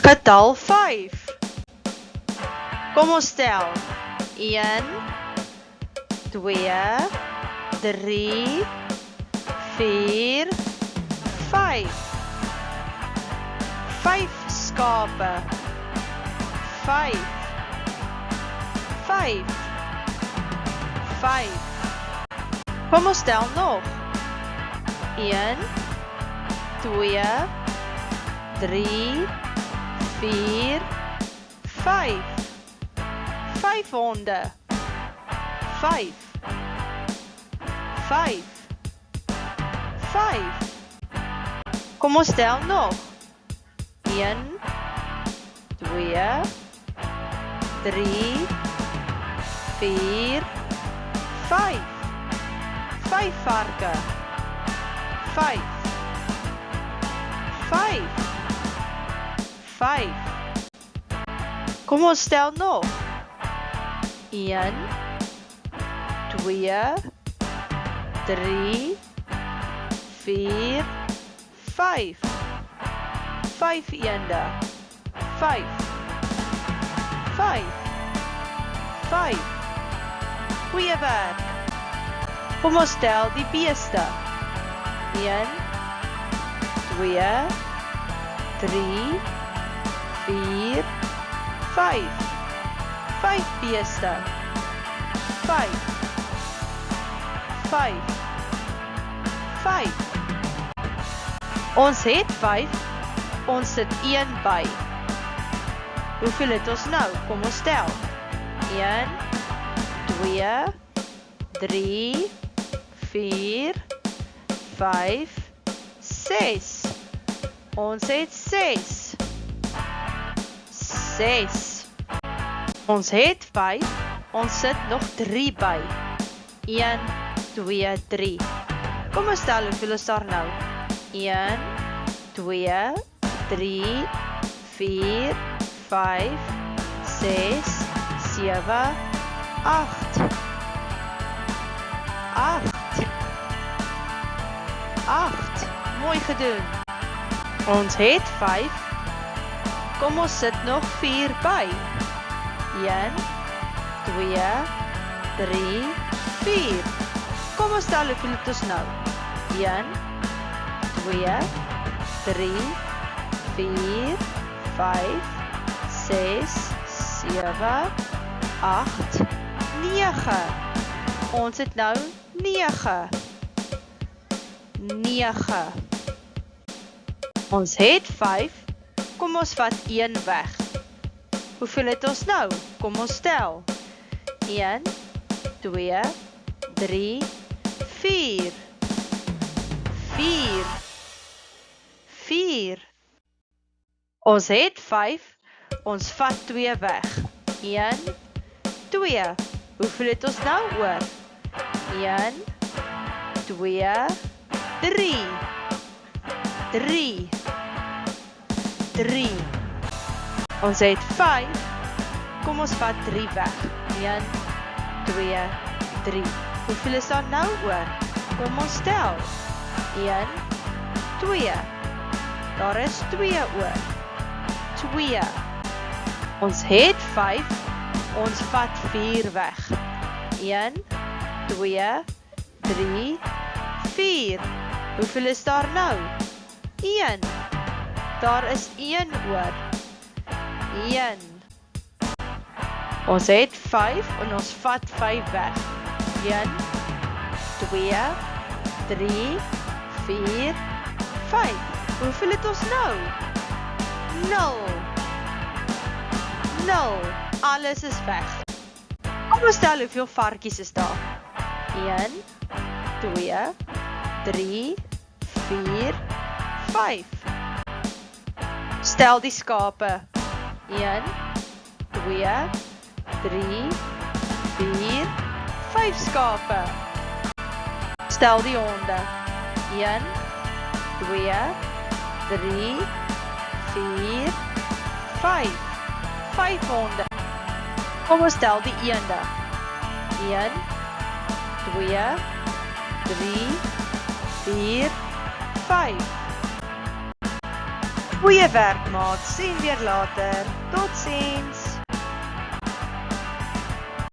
Getal 5. Kom ons tel. 1, 2, 3, 4, 5. 5 skape. 5. 5. 5. Kom ons tel nog. 1, 2, 3, 4, 5. 5 honde. 5. 5. 5. Kom ons tel nog. 1, 2, 3, 4, 5. 5 varke. 5. 5. 5. Kom ons tel nog. 1, 2, 3, 4, 5. 5 eende. 5. 5. 5. Goeie werk. Kom ons tel die beeste. 1, 2, 3, 4, 5. 5 beeste. 5. 5. 5. Ons het 5. Ons sit 1 by. Hoeveel het ons nou? Kom ons tel. 1, 2, 3, 4, 5, 6. Ons het 6. 6. Ons het 5. Ons sit nog 3 by. 1, 2, 3. Kom ons tel hoeveel is daar nou? 1, 2, 3, 4, 5, 6, 7, 8. 8. 8. Mooi gedoen. Ons het 5. Kom ons sit nog 4 by. 1, 2, 3, 4. Kom ons tel hoeveel het ons nou? 1, 2, 3, 4, 5, 6, 7, 8, 9. Ons het nou 9. 9. Ons het 5. Kom ons vat 1 weg. Hoeveel het ons nou? Kom ons tel. 1, 2, 3, 4. 4. 4. Ons het 5. Ons vat 2 weg. 1, 2. Hoeveel het ons nou oor? 1, 2, 3. 3. 3. Ons het 5. Kom ons vat 3 weg. 1, 2, 3. Hoeveel is daar nou oor? Kom ons tel. 1, 2. Daar is 2 oor. 2. Ons het 5. Ons vat 4 weg. 1, 2, 3, 4. Hoeveel is daar nou? 1. Daar is 1 oor. 1. Ons het 5 en ons vat 5 weg. 1, 2, 3, 4, 5. Hoeveel het ons nou? 0. 0. Alles is weg. Kom ons tel hoeveel varkies is daar. 1, 2, 3, 4, 5. Stel die skape. 1, 2, 3, 4, 5 skape. Stel die honde. 1, 2, 3, 4, 5. 5 honde. Kom ons tel die eende. 1, 2, 3, 4, 5. Goeie werk, maat. Sien weer later. Totsiens.